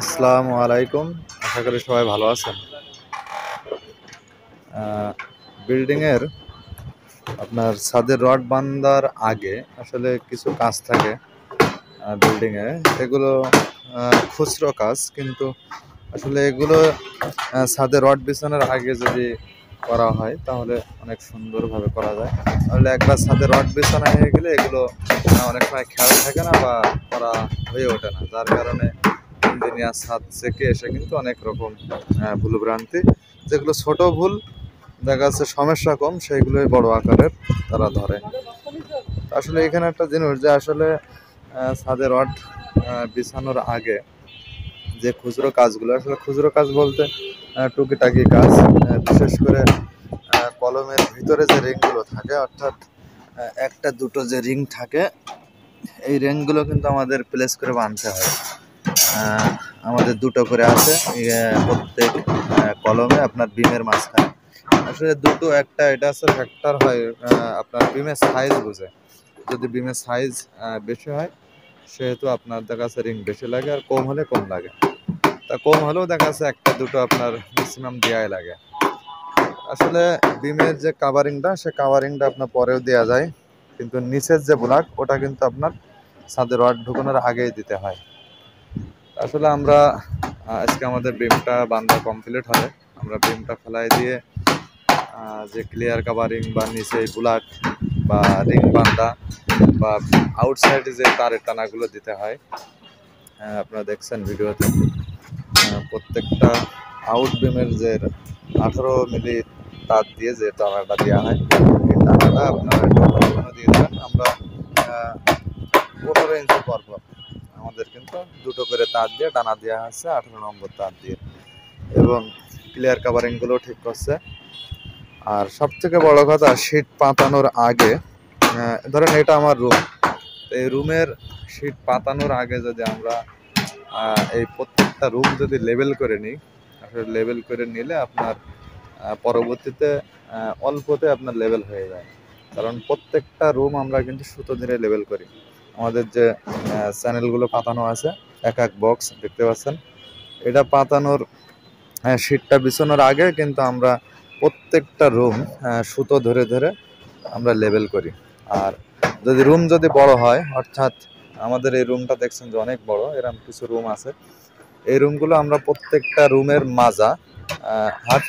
আসসালামু আলাইকুম। আশা করি সবাই ভালো আছেন। বিল্ডিংয়ের আপনার ছাদের রড বান্ধার আগে আসলে কিছু কাজ থাকে বিল্ডিংয়ে। এগুলো খুচরো কাজ, কিন্তু আসলে এগুলো ছাদে রড বিছানোর আগে যদি করা হয় তাহলে অনেক সুন্দরভাবে করা যায়। তাহলে একবার ছাদে রড বিছানো হয়ে গেলে এগুলো অনেক সময় খেয়াল থাকে না বা করা হয়ে ওঠে না, যার কারণে ইঞ্জিনিয়ার ছাদ থেকে এসে কিন্তু অনেক রকম ভুলভ্রান্তি, যেগুলো ছোট ভুল দেখা যাচ্ছে সমস্যা কম, সেইগুলোই বড় আকারের তারা ধরে। আসলে এখানে একটা জিনিস যে আসলে ছাদে রড বিছানোর আগে যে খুচরো কাজগুলো, আসলে খুচরো কাজ বলতে টুকিটাকি কাজ, বিশেষ করে কলমের ভিতরে যে রিংগুলো থাকে, অর্থাৎ একটা দুটো যে রিং থাকে, এই রিংগুলো কিন্তু আমাদের প্লেস করে বাঁধতে হয়। আমাদের দুটো করে আছে প্রত্যেক কলমে আপনার বিমের মাঝখানে। আসলে দুটো একটা এটা আছে ফ্যাক্টর হয় আপনার বিমের সাইজ বুঝে। যদি বিমের সাইজ বেশি হয় সেহেতু আপনার দেখা যাচ্ছে রিং বেশি লাগে, আর কম হলে কম লাগে। তা কম হলেও দেখা যাচ্ছে একটা দুটো আপনার ম্যাক্সিমাম দেওয়াই লাগে। আসলে বিমের যে কাভারিংটা, সে কাভারিংটা আপনার পরেও দেওয়া যায়, কিন্তু নিচের যে ব্লক ওটা কিন্তু আপনার ছাদে রড ঢুকানোর আগেই দিতে হয়। আসলে আমরা আজকে আমাদের বিমটা বান্ধা কমপ্লিট হবে। আমরা বিমটা ফেলাই দিয়ে যে ক্লিয়ার কাভারিং বা নিচে ব্লক বা রিং বান্ধা বা আউটসাইডে যে তারের টানাগুলো দিতে হয়, আপনারা দেখছেন ভিডিওতে। প্রত্যেকটা আউট বিমের যে 18 মিলি তার দিয়ে যে টানাটা দেওয়া হয়, এই টানাটা আপনারা দিয়ে দেবেন। আমরা 15 ইঞ্চি পর আমাদের কিন্তু দুটো করে তার দিয়ে টানা দেওয়া হচ্ছে 18 নম্বর তার দিয়ে, এবং ক্লিয়ার কাভারিংগুলো ঠিক করছে। আর সব থেকে বড় কথা, শীট পাতানোর আগে ধরেন এটা আমার রুম, এই রুমের শীট পাতানোর আগে যদি আমরা এই প্রত্যেকটা রুম যদি লেবেল করে নিই, আসলে লেবেল করে নিলে আপনার পরবর্তীতে অল্পতে আপনার লেবেল হয়ে যায়। কারণ প্রত্যেকটা রুম আমরা কিন্তু সুতো ধরে লেবেল করি। আমাদের যে চ্যানেলগুলো পাতানো আছে, এক এক বক্স দেখতে পাচ্ছেন, এটা পাতানোর শীটটা বিছানোর আগে কিন্তু আমরা প্রত্যেকটা রুম সুতো ধরে ধরে আমরা লেবেল করি। আর রুম যদি বড় হয়, অর্থাৎ আমাদের এই রুমটা দেখছেন যে অনেক বড়, এরকম কিছু রুম আছে, এই রুমগুলো আমরা প্রত্যেকটা রুমের মাজা হাফ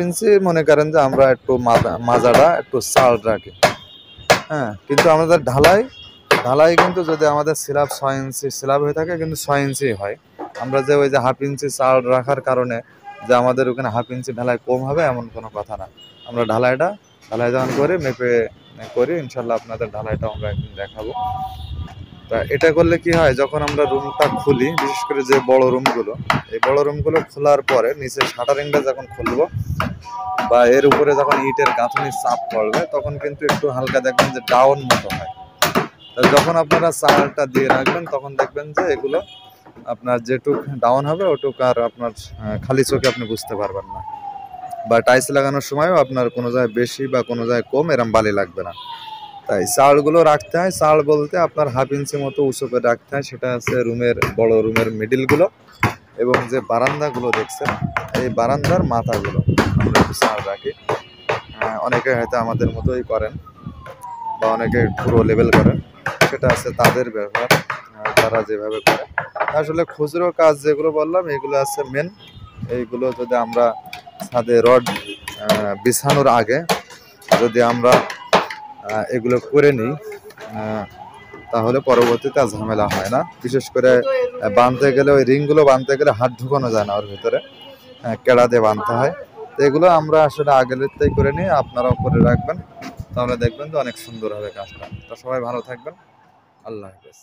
ইঞ্চি মনে করেন যে আমরা একটু মাজাটা একটু চাল রাখি। কিন্তু আমাদের ঢালাই কিন্তু যদি আমাদের স্ল্যাব 6 ইঞ্চি স্ল্যাব হয়ে থাকে, কিন্তু 6 ইঞ্চি হয়। আমরা যে ওই যে হাফ ইঞ্চি চাল রাখার কারণে যে আমাদের ওখানে হাফ ইঞ্চি ঢালাই কম হবে এমন কোনো কথা না। আমরা ঢালাই যখন করে মেপে করি, ইনশাল্লাহ আপনাদের ঢালাইটাও আমরা একদিন দেখাবো। তা এটা করলে কি হয়, যখন আমরা রুমটা খুলি, বিশেষ করে যে বড় রুমগুলো, এই বড় রুমগুলো খোলার পরে নিচে শাটারিংটা যখন খুলবো বা এর উপরে যখন ইটের গাঁথনির চাপ পড়বে, তখন কিন্তু একটু হালকা দেখবেন যে ডাউন মতো হয়। তা যখন আপনারা চালটা দিয়ে রাখবেন, তখন দেখবেন যে এগুলো আপনার যেটুক ডাউন হবে ওটুক আর আপনার খালি চোখে আপনি বুঝতে পারবেন না, বা টাইলস লাগানোর সময়ও আপনার কোনো জায়গায় বেশি বা কোনো জায়গায় কম এরম বালি লাগবে না। তাই চালগুলো রাখতে হয়, চাল বলতে আপনার হাফ ইঞ্চি মতো উঁচু করে রাখতে হয়। সেটা আছে বড় রুমের মিডিলগুলো, এবং যে বারান্দাগুলো দেখছেন, এই বারান্দার মাথাগুলো আমরা একটু চাল রাখি। অনেকে হয়তো আমাদের মতোই করেন বা অনেকে পুরো লেভেল করেন, সেটা আছে তাদের ব্যবহার, তারা যেভাবে করে। আসলে খুচরো কাজ যেগুলো বললাম এগুলো আছে মেন। এইগুলো যদি আমরা ছাদে রড বিছানোর আগে যদি আমরা এগুলো করে নিই, তাহলে পরবর্তীতে আর ঝামেলা হয় না। বিশেষ করে বাঁধতে গেলে, ওই রিংগুলো বাঁধতে গেলে হাত ঢুকানো যায় না ওর ভিতরে, কেড়া দিয়ে বাঁধতে হয়। তো এগুলো আমরা আসলে আগেরটাই করে নিই, আপনারাও করে রাখবেন, তাহলে দেখবেন যে অনেক সুন্দর হবে কাজটা। তো সবাই ভালো থাকবেন। আল্লাহ হাফেজ।